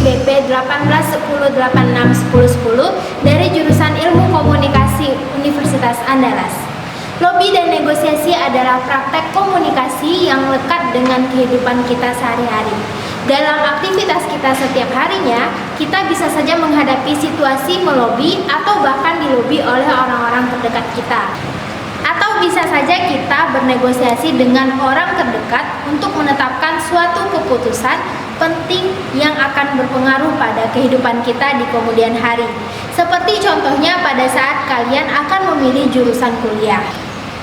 BP 1810861010 dari jurusan Ilmu Komunikasi Universitas Andalas. Lobby dan negosiasi adalah praktek komunikasi yang lekat dengan kehidupan kita sehari-hari. Dalam aktivitas kita setiap harinya, kita bisa saja menghadapi situasi melobi atau bahkan dilobi oleh orang-orang terdekat kita. Atau bisa saja kita bernegosiasi dengan orang terdekat untuk menetapkan suatu keputusan penting yang akan berpengaruh pada kehidupan kita di kemudian hari. Seperti contohnya pada saat kalian akan memilih jurusan kuliah.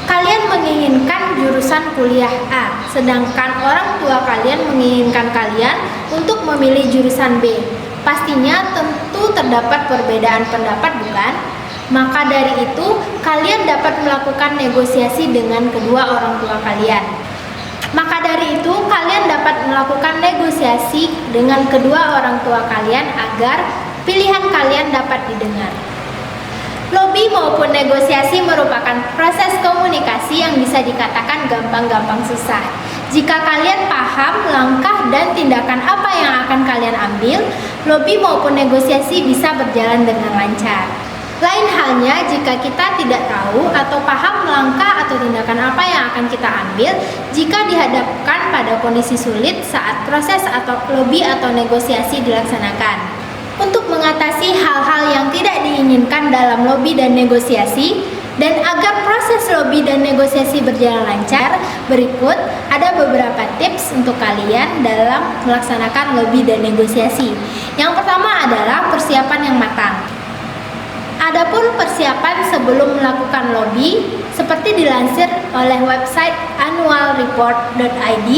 Kalian menginginkan jurusan kuliah A, sedangkan orang tua kalian menginginkan kalian untuk memilih jurusan B. Pastinya tentu terdapat perbedaan pendapat, bukan? Maka dari itu, kalian dapat melakukan negosiasi dengan kedua orang tua kalian. Maka dari itu, kalian dapat melakukan negosiasi dengan kedua orang tua kalian agar pilihan kalian dapat didengar. Lobby maupun negosiasi merupakan proses komunikasi yang bisa dikatakan gampang-gampang susah. Jika kalian paham langkah dan tindakan apa yang akan kalian ambil, lobby maupun negosiasi bisa berjalan dengan lancar. Lain halnya jika kita tidak tahu atau paham langkah atau tindakan apa yang akan kita ambil jika dihadapkan pada kondisi sulit saat proses atau lobby atau negosiasi dilaksanakan. Untuk mengatasi hal-hal yang tidak diinginkan dalam lobby dan negosiasi, dan agar proses lobby dan negosiasi berjalan lancar, berikut ada beberapa tips untuk kalian dalam melaksanakan lobby dan negosiasi. Yang pertama adalah persiapan yang matang. Adapun persiapan sebelum melakukan lobby, seperti dilansir oleh website annualreport.id,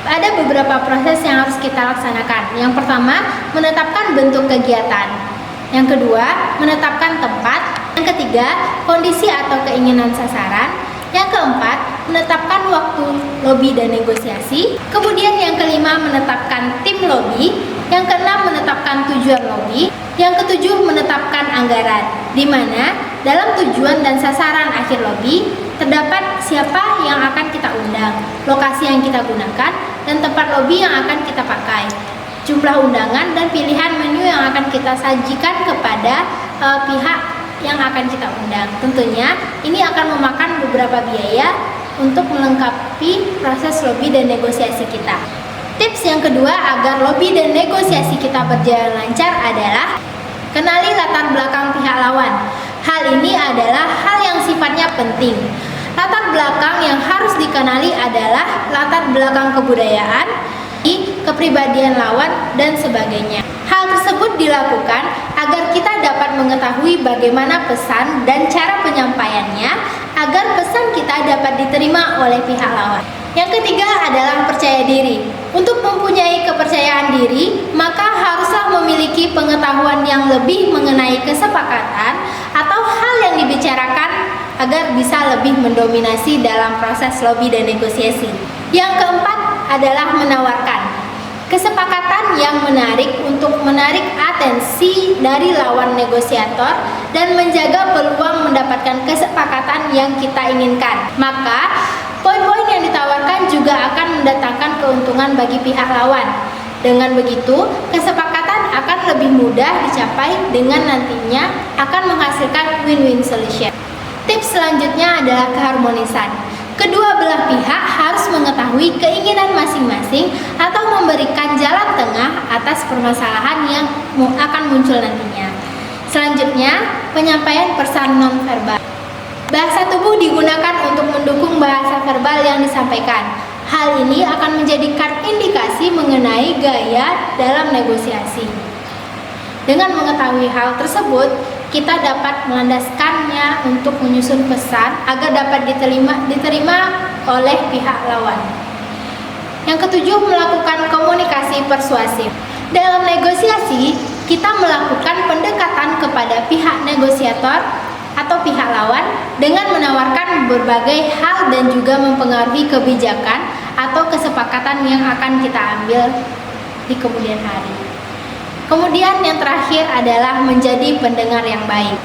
ada beberapa proses yang harus kita laksanakan. Yang pertama, menetapkan bentuk kegiatan. Yang kedua, menetapkan tempat. Yang ketiga, kondisi atau keinginan sasaran. Yang keempat, menetapkan waktu lobby dan negosiasi. Kemudian yang kelima, menetapkan tim lobby. Yang keenam, menetapkan tujuan lobby. Yang ketujuh, menetapkan anggaran, di mana dalam tujuan dan sasaran akhir lobby terdapat siapa yang akan kita undang, lokasi yang kita gunakan, dan tempat lobby yang akan kita pakai, jumlah undangan, dan pilihan menu yang akan kita sajikan kepada pihak yang akan kita undang. Tentunya ini akan memakan beberapa biaya untuk melengkapi proses lobby dan negosiasi kita. Tips yang kedua agar lobby dan negosiasi kita berjalan lancar adalah kenali latar belakang pihak lawan. Hal ini adalah hal yang sifatnya penting. Latar belakang yang harus dikenali adalah latar belakang kebudayaan, kepribadian lawan, dan sebagainya. Hal tersebut dilakukan agar kita dapat mengetahui bagaimana pesan dan cara penyampaiannya agar pesan kita dapat diterima oleh pihak lawan. Yang ketiga adalah percaya diri. Untuk mempunyai kepercayaan diri, maka haruslah memiliki pengetahuan yang lebih mengenai kesepakatan atau hal yang dibicarakan agar bisa lebih mendominasi dalam proses lobby dan negosiasi. Yang keempat adalah menawarkan kesepakatan yang menarik untuk menarik atensi dari lawan negosiator dan menjaga peluang mendapatkan kesepakatan yang kita inginkan. Maka poin-poin yang ditawarkan juga akan mendatangkan keuntungan bagi pihak lawan. Dengan begitu, kesepakatan akan lebih mudah dicapai dengan nantinya akan menghasilkan win-win solution. Tips selanjutnya adalah keharmonisan. Kedua belah pihak harus mengetahui keinginan masing-masing atau memberikan jalan tengah atas permasalahan yang akan muncul nantinya. Selanjutnya, penyampaian pesan non-verbal. Bahasa tubuh digunakan untuk mendukung bahasa verbal yang disampaikan. Hal ini akan menjadikan indikasi mengenai gaya dalam negosiasi. Dengan mengetahui hal tersebut, kita dapat melandaskannya untuk menyusun pesan agar dapat diterima oleh pihak lawan. Yang ketujuh, melakukan komunikasi persuasif. Dalam negosiasi, kita melakukan pendekatan kepada pihak negosiator atau pihak lawan dengan menawarkan berbagai hal dan juga mempengaruhi kebijakan atau kesepakatan yang akan kita ambil di kemudian hari. Kemudian yang terakhir adalah menjadi pendengar yang baik.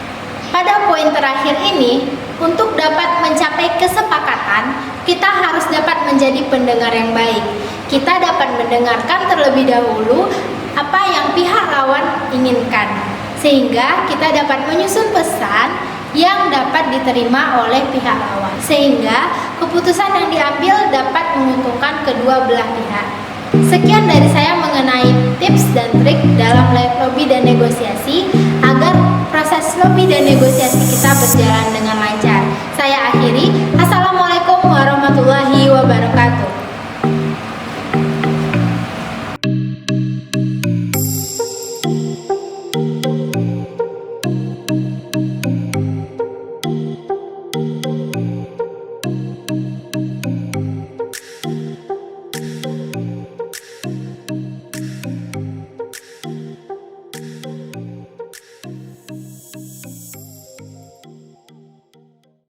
Pada poin terakhir ini, untuk dapat mencapai kesepakatan, kita harus dapat menjadi pendengar yang baik. Kita dapat mendengarkan terlebih dahulu apa yang pihak lawan inginkan, sehingga kita dapat menyusun pesan yang dapat diterima oleh pihak lawan, sehingga keputusan yang diambil dapat menguntungkan kedua belah pihak. Sekian dari saya mengenai tips dan trik dalam lobby dan negosiasi agar proses lobby dan negosiasi kita berjalan dengan